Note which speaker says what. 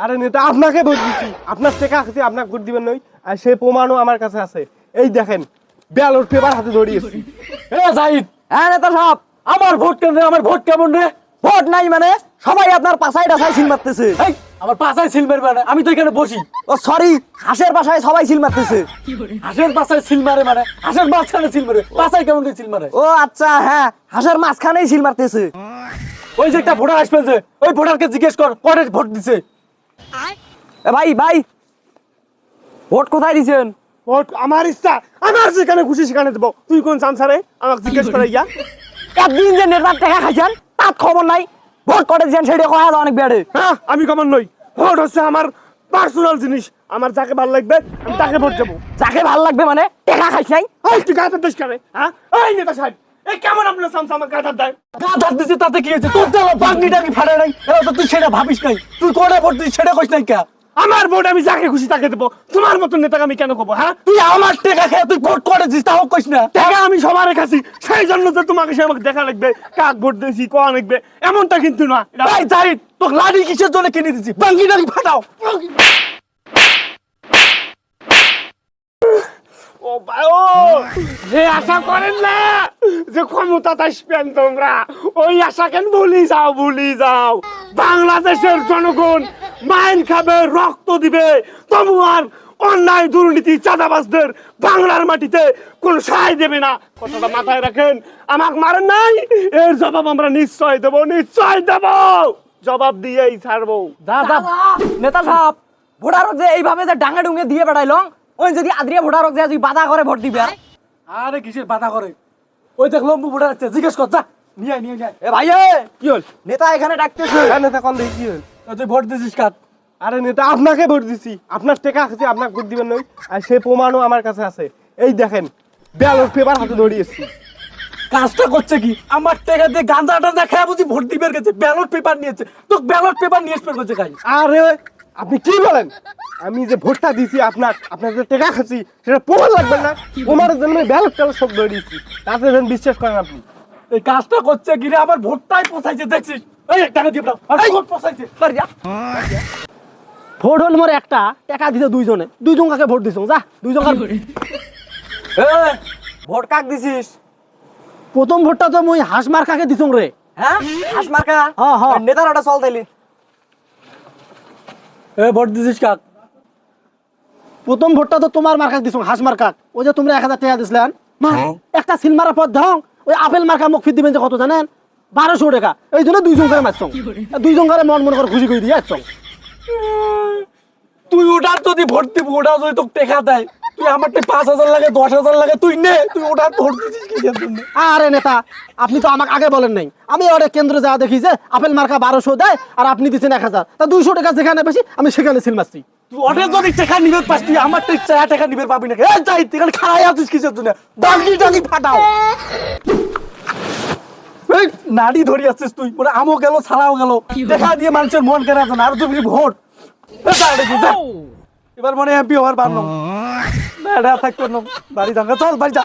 Speaker 1: আরে নেতা আপনাকে ভোট দিচ্ছি, আপনার টাকা আছে, আপনাকে ভোট দিবেন নই। আর সেই প্রমাণও আমার কাছে আছে, এই দেখেন ব্যালট পেপার হাতে ধরিয়েছি।
Speaker 2: জাহিদ, হ্যাঁ নেতা সাহেব, আমার ভোট কেমন? আমার ভোট কেমন রে? ভোট নাই মানে সবাই আপনার পাছায় ডাছায় সিল মারতেছে। আমার পাছায় সিল মারবে মানে আমি তো এখানে বসি। ও সরি, হাঁসের পাছায় সবাই সিল মারতেছে। হাঁসের পাছায় সিল মারে মানে হাঁসের মাঝখানে সিল মারে, পাছায় কেমন করে সিল মারে? ও আচ্ছা, হ্যাঁ হাঁসের মাঝখানেই সিল মারতেছে। ওই যে একটা ভোটার আসবে, যে ওই ভোটারকে জিজ্ঞেস কর কবে ভোট দিছে। ভাই ভাই, ভোট কোথায় দিছেন?
Speaker 1: ভোট আমার ইচ্ছা, আমার যেখানে খুশি সেখানে দেবো। তুই কোন চান্সারে আমাকে জিজ্ঞেস করে ইয়া?
Speaker 2: একদিন যে নেতার টাকা খাইছেন তার খবর নাই, ভোট করে দিয়েছেন সেটা কয়া অনেক বেড়ে।
Speaker 1: হ্যাঁ, আমি কমন নই। ভোট হচ্ছে আমার পার্সোনাল জিনিস, আমার যাকে ভালো লাগবে আমি তাকে ভোট দেবো।
Speaker 2: যাকে ভাল লাগবে মানে টাকা খাইছ নাই?
Speaker 1: এই তুই গায়ে দেশ করে? হ্যাঁ, এই নেতা সাহেব, এই কেমন আপনার চামচা আমার গায়ে দেয়?
Speaker 2: গা ধার দিছে তাতে কি হয়েছে? তোর তো বাগনিটা কি ফাড়ে নাই? এরা তো তুই সেটা ভাবিস নাই, তুই কোনে ভোট দিস সেটা কইস নাই কে?
Speaker 1: আমার ভোট আমি যাকে খুশি তাকে দেবো। তোমার মতন নেতাকে আমি কেন করবো? হ্যাঁ,
Speaker 2: তুই আমার টাকা খেয়ে তুই ভোট করেছিস তাও কইস না।
Speaker 1: টাকা আমি সবার কাছে, সেই জন্য যে তোমাকে সে আমাকে দেখা লাগবে, কাক ভোট দিয়েছি কোয়া লাগবে এমনটা কিন্তু না।
Speaker 2: ভাই জাহিদ, তোকে লাঠি কিসের জন্য কিনে দিছি? বাগনিটা কি ফাটাও।
Speaker 1: ও ভাই, ও যে আশা করেন না যে ক্ষমতা আসবেন তোমরা, ওই আশা কেন ভুলি যাও। বাংলাদেশের জনগণ মাইন খাবে, রক্ত দিবে, তবু আর অন্যায় দুর্নীতি চাঁদাবাজদের বাংলার মাটিতে কোন সায় দেবে না। কথাটা মাথায় রাখেন, আমাকে মারেন নাই, এর জবাব আমরা নিশ্চয় দেব। জবাব দিয়েই ছাড়বো।
Speaker 2: নেতা সাহেব, ভোটারক যে এইভাবে যে ডাঙে ডুঙে দিয়ে বেড়াইলং, ওই যদি আদ্রিয়া ভোটারক যে তুই বাধা করে ভোট দিবে। আরে কিসের বাধা করে? ওই দেখ লম্বু ভোটার আছে, জিজ্ঞেস কর যা। নিয়ে এ ভাই,
Speaker 1: কি হল?
Speaker 2: নেতা এখানে ডাকতেছে।
Speaker 1: হ্যাঁ নেতা, কোন দেখি কি হল?
Speaker 2: তুই ভোট দিছিস কাট?
Speaker 1: আরে নেতা আপনাকে ভোট দিছি, আপনার টাকা আছে, আপনাকে ভোট দিবেন নই। আর সেই প্রমাণও আমার কাছে আছে, এই দেখেন ব্যালট পেপার হাতে ধরিয়েছি।
Speaker 2: কাজটা করছে কি? আমার টাকা দিয়ে গাঁজা টাঞ্জা খেয়ে বুঝি ভোট দিবের গেছে, ব্যালট পেপার নিয়েছে। তো ব্যালট পেপার নিয়ে এসে করছে কাজ।
Speaker 1: আরে আপনি কি বলেন? আমি যে ভোটটা দিছি আপনার যে টাকা খাচ্ছি সেটা প্রমাণ লাগবে না? প্রমাণের জন্য ব্যালট সব ধরে দিচ্ছি, তাতে যেন বিশ্বাস করেন আপনি।
Speaker 2: এই কাজটা করছে কি রে? আমার ভোটটাই পোষাইছে দেখছিস? এই টাকা দিয়ে দাও, আর ভোট পোষাইছে। ভোট হল মোর একটা, টাকা দিছে দুইজনে, দুইজন কাকে ভোট দিছ? যা দুইজন ভোট কাক দিছিস? প্রথম ভোটটা তো মুই হাঁস মার্কাকে দিছং রে। হ্যাঁ, হাঁস মার্কা? হ্যাঁ হ্যাঁ, নেতার ওটা চল তাইলি। এ ভোট দিছিস কাক? প্রথম ভোটটা তো তোমার মার্কাক দিছং, হাঁস মার্কাক। ওই যে তোমরা 1000 টাকা দিছিলেন, একটা সিল মারার পর দাও ওই আপেল মার্কা মুখ ফির দিবেন যে কত জানেন? 1200 টাকা। এই জন্য দুইজন করে মারছং, দুইজন করে মন মনে করে খুশি করে দিয়ে আসছং। তুই ওটার যদি ভোট দিব, ওটা যদি তোকে টাকা দেয়, তুই আমার 5000 লাগে 10000 লাগে, তুই নে, তুই ওটার ভোট দিছিস কি জন্য? আরে নেতা, আপনি তো আমাকে আগে বলেন নাই। আমি ওরে কেন্দ্রে যা দেখি যে আপেল মার্কা 1200 দেয় আর আপনি দিচ্ছেন 1000, তা 200 টাকা যেখানে বেশি আমি সেখানে সিল মারছি। তুই ওটা যদি টাকা নিবে পাস, তুই আমার টাকা নিবে পাবি না। এই যাই তুই খাড়াই আছিস কিসের জন্য? ডাকি ফাটাও। এই নাড়ি ধরি আসছিস তুই, ওরা আমও গেল ছাড়াও গেল, দেখা দিয়ে মানুষের মন কেনা আছে না। আর তুই ভোট এবার মনে এমপি হওয়ার পারলাম না, থাকতো না, বাড়ি যাবে, চল বাড়ি যা।